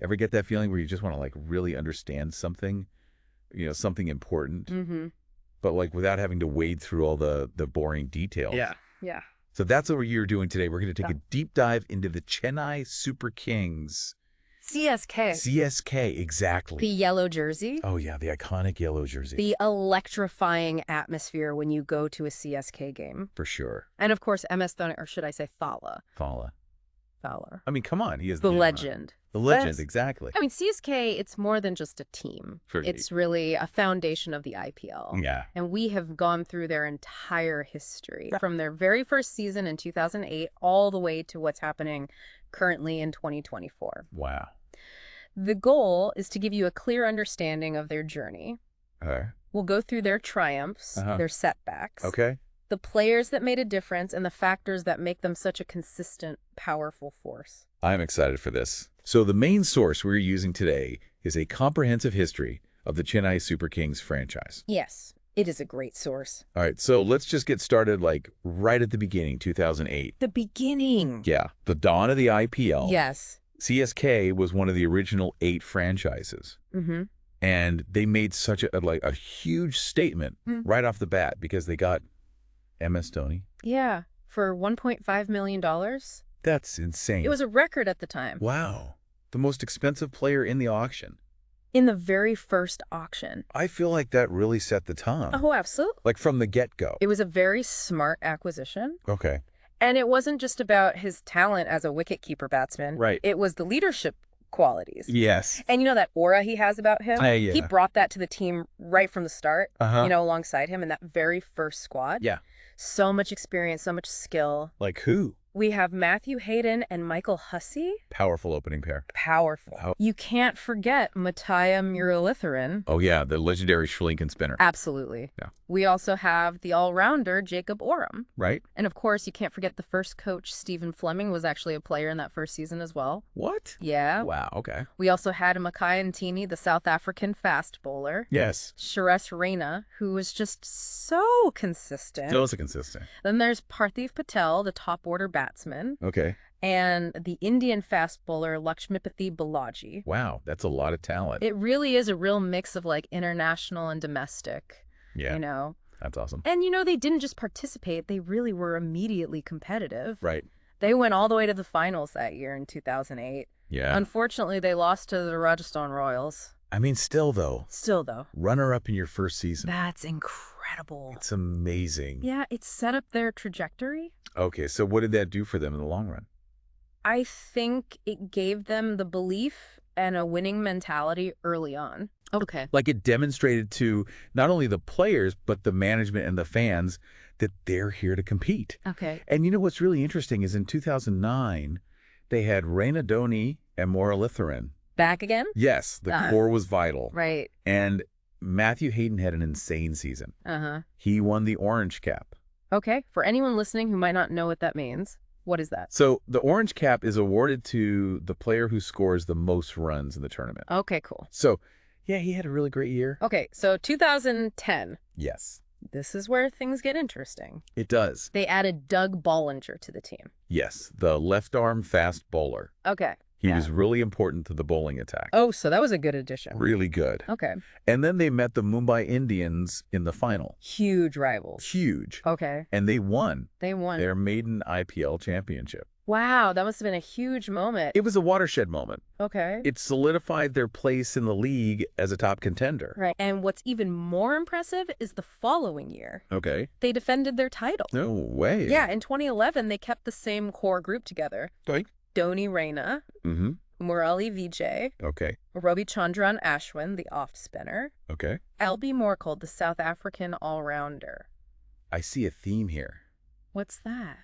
Ever get that feeling where you just want to like really understand something, something important, but like without having to wade through all the boring details? Yeah. Yeah. So that's what you're doing today. We're going to take a deep dive into the Chennai Super Kings. CSK. CSK, exactly. The yellow jersey. Oh, yeah, the iconic yellow jersey. The electrifying atmosphere when you go to a CSK game. For sure. And of course, MS Dhoni, or should I say Thala? Fowler. Fowler. I mean, come on. He is The legend. The legend, exactly. I mean, CSK, it's more than just a team. It's really a foundation of the IPL. Yeah. And we have gone through their entire history, from their very first season in 2008 all the way to what's happening currently in 2024. Wow. The goal is to give you a clear understanding of their journey. Okay. We'll go through their triumphs, their setbacks. Okay. The players that made a difference, and the factors that make them such a consistent, powerful force. I'm excited for this. So the main source we're using today is a comprehensive history of the Chennai Super Kings franchise. Yes, it is a great source. All right, so let's just get started like right at the beginning, 2008. The beginning. Yeah, the dawn of the IPL. Yes. CSK was one of the original 8 franchises. And they made such a huge statement right off the bat because they got MS Dhoni. Yeah, for $1.5 million. That's insane. It was a record at the time. Wow. The most expensive player in the auction. In the very first auction. I feel like that really set the tone. Oh, absolutely. Like from the get-go. It was a very smart acquisition. Okay. And it wasn't just about his talent as a wicketkeeper batsman. Right. It was the leadership qualities. Yes. And you know that aura he has about him? Yeah. He brought that to the team right from the start, alongside him in that very first squad. Yeah. So much experience, so much skill. Like who? We have Matthew Hayden and Michael Hussey. Powerful opening pair. Powerful. You can't forget Mattia Muralitharan. Oh, yeah, the legendary Sri Lankan spinner. Absolutely. Yeah. We also have the all-rounder Jacob Oram. Right. And of course, you can't forget the first coach, Stephen Fleming, was actually a player in that first season as well. What? Yeah. Wow, okay. We also had Makai Ntini, the South African fast bowler. Yes. Suresh Raina, who was just so consistent. Still so consistent. Then there's Parthiv Patel, the top-order batsman. Okay. And the Indian fast bowler, Lakshmipathy Balaji. Wow, that's a lot of talent. It really is a real mix of like international and domestic. Yeah. You know? That's awesome. And they didn't just participate, they really were immediately competitive. Right. They went all the way to the finals that year in 2008. Yeah. Unfortunately, they lost to the Rajasthan Royals. I mean, still though. Runner-up in your first season. That's incredible. It's amazing. Yeah, it set up their trajectory. Okay, so what did that do for them in the long run? I think it gave them the belief and a winning mentality early on. Okay. Like it demonstrated to not only the players, but the management and the fans that they're here to compete. Okay. And you know what's really interesting is in 2009, they had Raina Dhoni and Muralitharan. Back again? Yes, the core was vital. Right. And Matthew Hayden had an insane season. He won the Orange Cap. Okay. For anyone listening who might not know what that means, what is that? So the Orange Cap is awarded to the player who scores the most runs in the tournament. Okay, cool. So, yeah, he had a really great year. Okay, so 2010. Yes. This is where things get interesting. It does. They added Doug Bollinger to the team. Yes, the left-arm fast bowler. Okay. He was really important to the bowling attack. Oh, so that was a good addition. Really good. Okay. And then they met the Mumbai Indians in the final. Huge rivals. Huge. Okay. And they won. They won. Their maiden IPL championship. Wow, that must have been a huge moment. It was a watershed moment. Okay. It solidified their place in the league as a top contender. Right. And what's even more impressive is the following year. Okay. They defended their title. No way. Yeah, in 2011, they kept the same core group together. Okay. Dhoni Raina, Murali Vijay, okay, Ravi Chandran Ashwin, the off-spinner, okay, Albie Morkel, the South African all-rounder. I see a theme here. What's that?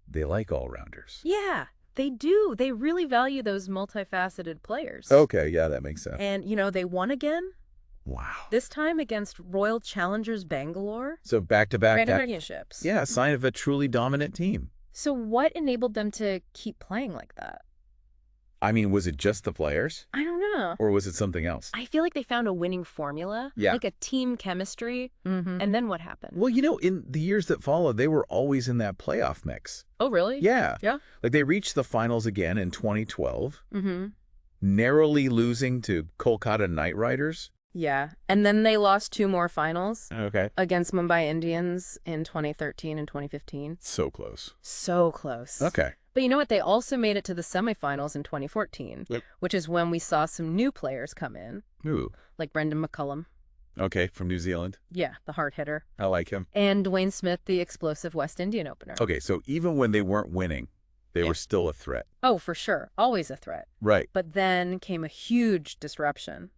They like all-rounders. Yeah, they do. They really value those multifaceted players. Okay, yeah, that makes sense. And, they won again. Wow. This time against Royal Challengers Bangalore. So back-to-back championships. Yeah, a sign of a truly dominant team. So what enabled them to keep playing like that? I mean, was it just the players? I don't know. Or was it something else? I feel like they found a winning formula. Yeah. Like a team chemistry. And then what happened? Well, in the years that followed, they were always in that playoff mix. Oh, really? Yeah. Yeah. Like they reached the finals again in 2012. narrowly losing to Kolkata Knight Riders. Yeah. And then they lost 2 more finals Okay. against Mumbai Indians in 2013 and 2015. So close. So close. Okay. But you know what? They also made it to the semifinals in 2014, which is when we saw some new players come in, Ooh. like Brendan McCullum. Okay, from New Zealand. Yeah, the hard hitter. I like him. And Dwayne Smith, the explosive West Indian opener. Okay, so even when they weren't winning, they were still a threat. Oh, for sure. Always a threat. Right. But then came a huge disruption.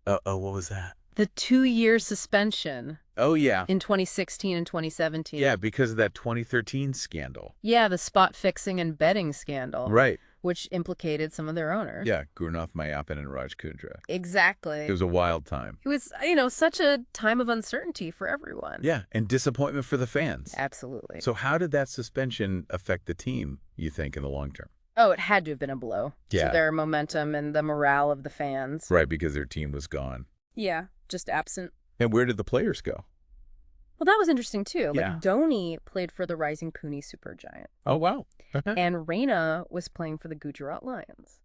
What was that? The 2-year suspension Oh, yeah. in 2016 and 2017. Yeah, because of that 2013 scandal. Yeah, the spot fixing and betting scandal. Right. Which implicated some of their owners. Yeah, Gurnath Mayappan and Raj Kundra. Exactly. It was a wild time. It was, such a time of uncertainty for everyone. Yeah, and disappointment for the fans. Absolutely. So how did that suspension affect the team, you think, in the long term? Oh, it had to have been a blow Yeah. to their momentum and the morale of the fans. Right, because their team was gone. Yeah, just absent. And where did the players go? Well, that was interesting, too. Yeah. Like, Dhoni played for the rising Pune Supergiant. Oh, wow. Okay. And Raina was playing for the Gujarat Lions.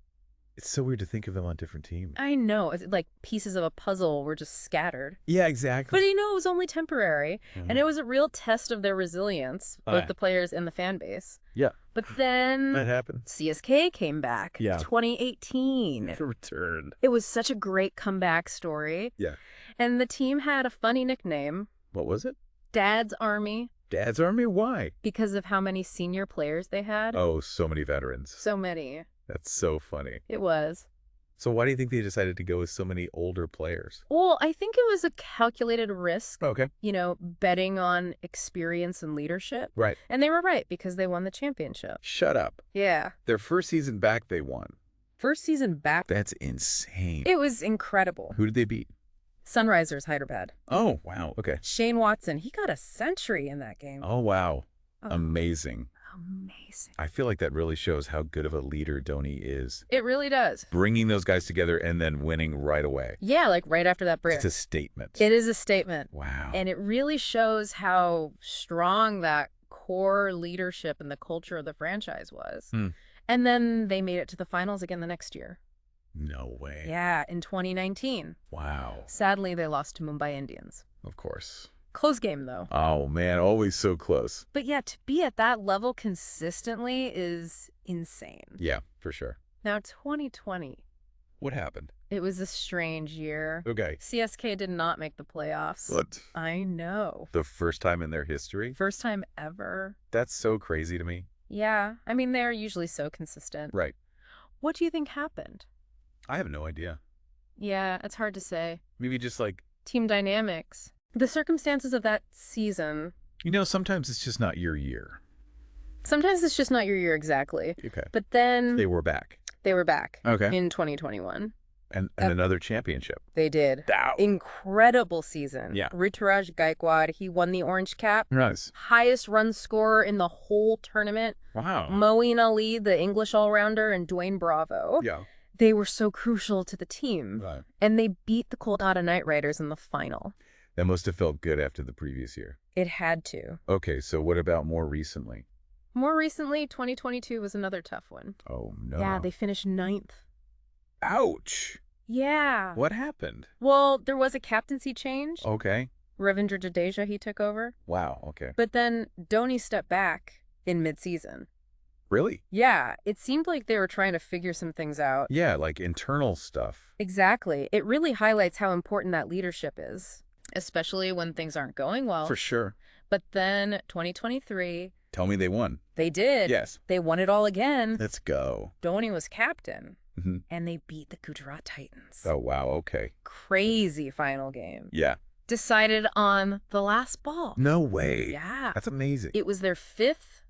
It's so weird to think of them on different teams. I know. It's like pieces of a puzzle were just scattered. Yeah, exactly. But, it was only temporary. And it was a real test of their resilience, both the players and the fan base. Yeah. But then That happened. CSK came back. Yeah. 2018. It returned. It was such a great comeback story. Yeah. And the team had a funny nickname, What was it? Dad's Army, Dad's Army? Why? because of how many senior players they had. Oh, so many veterans. So many. That's so funny. It was. So why do you think they decided to go with so many older players? Well, I think it was a calculated risk, Okay. betting on experience and leadership. Right. And they were right because they won the championship. Shut up. Yeah. Their first season back, they won. First season back. That's insane. It was incredible. Who did they beat? Sunrisers Hyderabad. Oh, wow. Okay. Shane Watson, he got a century in that game. Oh, wow. Oh. Amazing. Amazing. I feel like that really shows how good of a leader Dhoni is. It really does. Bringing those guys together and then winning right away. Yeah, like right after that break. It's a statement. It is a statement. Wow. And it really shows how strong that core leadership and the culture of the franchise was. Hmm. And then they made it to the finals again the next year. No way. Yeah, in 2019. Wow. Sadly, they lost to Mumbai Indians. Of course. Close game, though. Oh, man. Always so close. But yeah, to be at that level consistently is insane. Yeah, for sure. Now, 2020. What happened? It was a strange year. Okay. CSK did not make the playoffs. What? I know. The first time in their history? First time ever. That's so crazy to me. Yeah. I mean, they're usually so consistent. Right. What do you think happened? I have no idea. Yeah, it's hard to say. Maybe just like, Team dynamics. The circumstances of that season. sometimes it's just not your year. Sometimes it's just not your year exactly. Okay. But then They were back. they were back Okay. in 2021. And another championship. They did. Wow. Incredible season. Yeah. Ruturaj Gaikwad, he won the Orange Cap. Nice. Highest run scorer in the whole tournament. Wow. Moeen Ali, the English all-rounder, and Dwayne Bravo. Yeah. They were so crucial to the team. Right. And they beat the Kolkata Knight Riders in the final. That must have felt good after the previous year. It had to. Okay, so what about more recently? More recently, 2022 was another tough one. Oh, no. Yeah, they finished 9th. Ouch. Yeah. What happened? Well, there was a captaincy change. Okay. Ravindra Jadeja, he took over. Wow, okay. But then Dhoni stepped back in mid-season. Really? Yeah, it seemed like they were trying to figure some things out. Yeah, like internal stuff. Exactly. It really highlights how important that leadership is, especially when things aren't going well. For sure. But then 2023, Tell me they won. they did. Yes. They won it all again. Let's go. Dhoni was captain, hmm and they beat the Gujarat Titans. Oh, wow, okay. Crazy final game. Yeah. Decided on the last ball. No way. Yeah. That's amazing. It was their 5th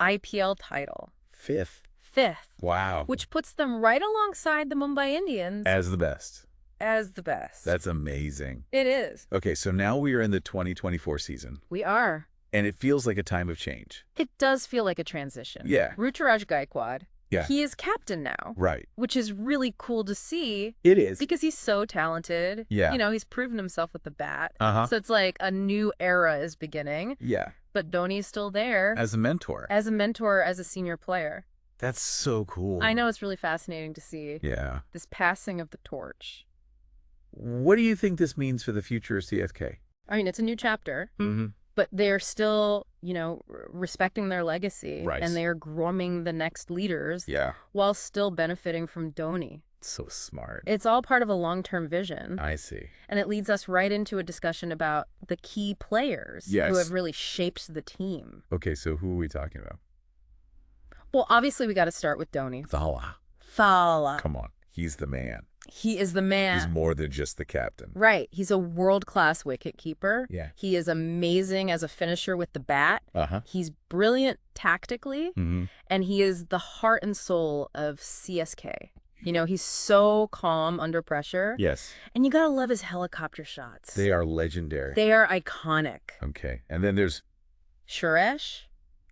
IPL title. 5th. 5th. Wow. Which puts them right alongside the Mumbai Indians As the best. as the best. That's amazing. It is. Okay, so now we are in the 2024 season, We are. and it feels like a time of change. It does feel like a transition. Yeah. Ruturaj Gaikwad. Yeah. He is captain now, Right. which is really cool to see It is. because he's so talented. Yeah. He's proven himself with the bat. Uh-huh. So it's like a new era is beginning, Yeah. but Dhoni's still there As a mentor. as a mentor, as a senior player. That's so cool. I know, it's really fascinating to see Yeah. this passing of the torch. What do you think this means for the future of CSK? I mean, it's a new chapter, but they're still, respecting their legacy. Right. And they are grooming the next leaders Yeah. while still benefiting from Dhoni. So smart. It's all part of a long-term vision. I see. And it leads us right into a discussion about the key players who have really shaped the team. Okay, so who are we talking about? Well, obviously, we got to start with Dhoni. Thala. Come on. He's the man. He is the man. He's more than just the captain. Right. He's a world-class wicketkeeper. Yeah. He is amazing as a finisher with the bat. He's brilliant tactically. And he is the heart and soul of CSK. He's so calm under pressure. Yes. And you got to love his helicopter shots. They are legendary. They are iconic. Okay. And then there's Suresh,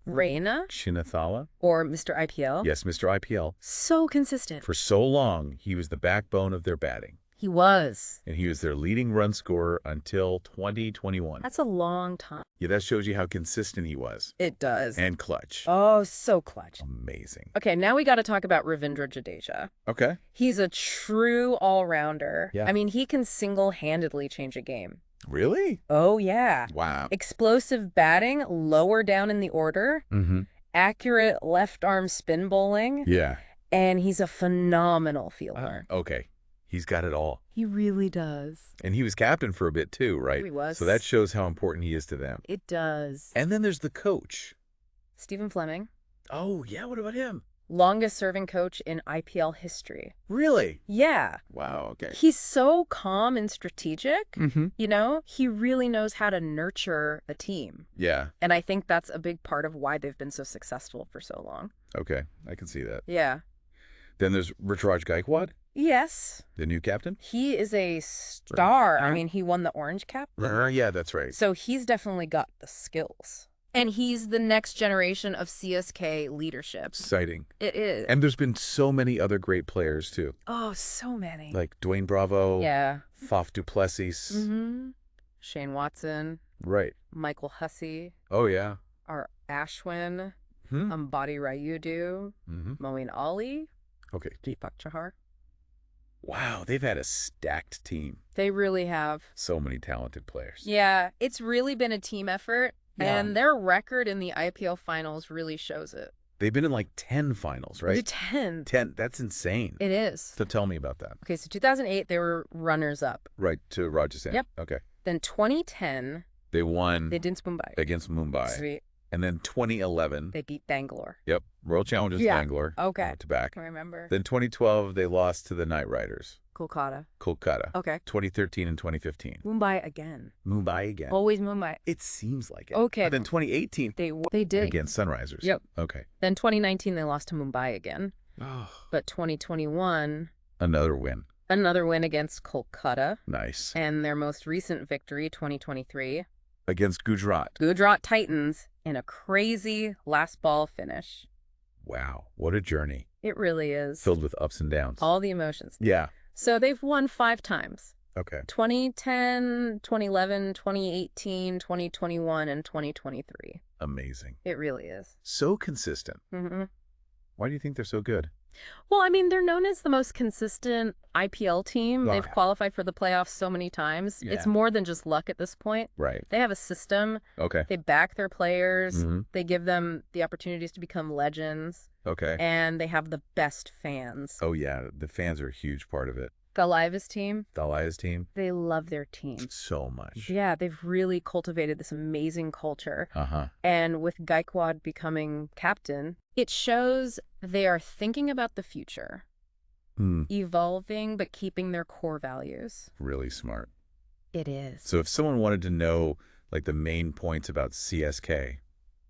Raina, Chinnathala. or Mr. IPL. Yes, Mr. IPL. So consistent. For so long, he was the backbone of their batting. He was. And he was their leading run scorer until 2021. That's a long time. Yeah, that shows you how consistent he was. It does. And clutch. Oh, so clutch. Amazing. Okay, now we got to talk about Ravindra Jadeja. Okay. He's a true all-rounder. Yeah. I mean, he can single-handedly change a game. Really? Oh, yeah. Wow. Explosive batting, lower down in the order, accurate left-arm spin bowling. Yeah. And he's a phenomenal fielder. Okay. He's got it all. He really does. And he was captain for a bit too, right? He was. So that shows how important he is to them. It does. And then there's the coach. Stephen Fleming. Oh, yeah. What about him? Longest serving coach in IPL history. Really? Yeah. Wow. Okay. He's so calm and strategic. He really knows how to nurture a team. Yeah. And I think that's a big part of why they've been so successful for so long. Okay. I can see that. Yeah. Then there's Ruturaj Gaikwad. Yes. The new captain? He is a star. I mean, he won the Orange Cap. Yeah, that's right. So he's definitely got the skills. And he's the next generation of CSK leadership. Exciting. It is. And there's been so many other great players, too. Oh, so many. Like Dwayne Bravo. Yeah. Faf du Plessis. Shane Watson. Right. Michael Hussey. Oh, yeah. Our Ashwin. Ambati Rayudu. Moeen Ali. Okay. Deepak Chahar. Wow, they've had a stacked team. They really have. So many talented players. Yeah, it's really been a team effort. Yeah. And their record in the IPL finals really shows it. They've been in like 10 finals, right? 10. 10. That's insane. It is. So tell me about that. Okay, so 2008, they were runners-up. Right, to Rajasthan. Yep. Okay. Then 2010, They won they did Mumbai. against Mumbai. Sweet. And then 2011. They beat Bangalore. Yep. Royal Challengers Yeah. Bangalore. Okay. To back. I remember. Then 2012, they lost to the Knight Riders. Kolkata. Kolkata. Okay. 2013 and 2015. Mumbai again. Mumbai again. Always Mumbai. It seems like it. Okay. And then 2018. They did. Against Sunrisers. Yep. Okay. Then 2019, they lost to Mumbai again. Oh. But 2021, Another win. another win against Kolkata. Nice. And their most recent victory, 2023, Against Gujarat. Gujarat Titans in a crazy last ball finish. Wow. What a journey. It really is. Filled with ups and downs. All the emotions. Yeah. So they've won 5 times. Okay. 2010, 2011, 2018, 2021, and 2023. Amazing. It really is. So consistent. Why do you think they're so good? Well, I mean, they're known as the most consistent IPL team. Wow. They've qualified for the playoffs so many times. Yeah. It's more than just luck at this point. Right. They have a system. Okay. They back their players. Mhm. They give them the opportunities to become legends. Okay. And they have the best fans. Oh, yeah. The fans are a huge part of it. Galaiva's team, Dalaya's team. they love their team. So much. Yeah, they've really cultivated this amazing culture. Uh-huh. And with Gaikwad becoming captain, it shows they are thinking about the future, evolving, but keeping their core values. Really smart. It is. So if someone wanted to know, like, the main points about CSK,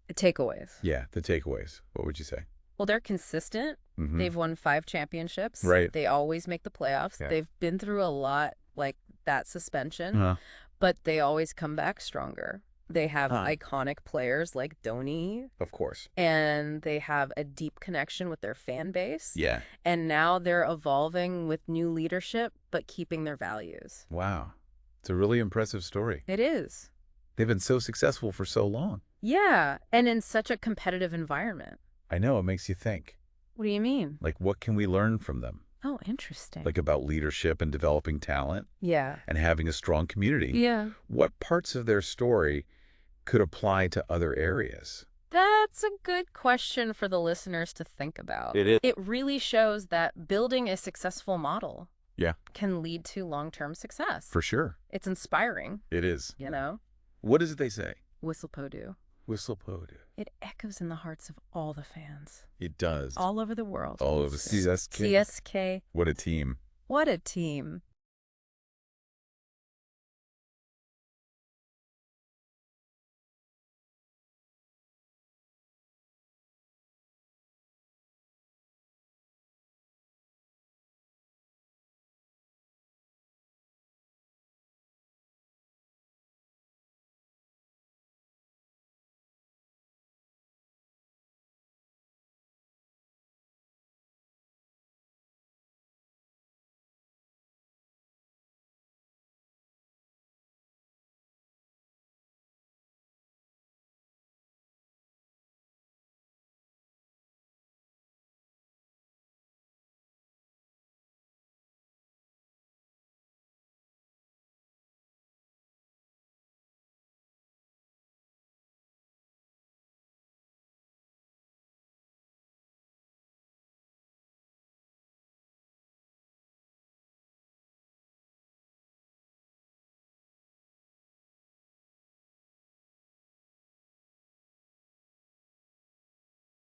The takeaways. yeah, the takeaways, what would you say? Well, they're consistent. Mhm. They've won 5 championships. Right. They always make the playoffs. Yeah. They've been through a lot, like that suspension, Uh-huh. but they always come back stronger. They have Huh. iconic players like Dhoni, Of course. and they have a deep connection with their fan base. Yeah. And now they're evolving with new leadership, but keeping their values. Wow. It's a really impressive story. It is. They've been so successful for so long. Yeah, and in such a competitive environment. I know, it makes you think. What do you mean? Like, what can we learn from them? Oh, interesting. Like about leadership and developing talent? Yeah. And having a strong community? Yeah. What parts of their story could apply to other areas? That's a good question for the listeners to think about. It is. It really shows that building a successful model can lead to long-term success. For sure. It's inspiring. It is. You know? What is it they say? Whistle Podu. Whistle Podu. It echoes in the hearts of all the fans. It does. All over the world. All over CSK. CSK. What a team. What a team.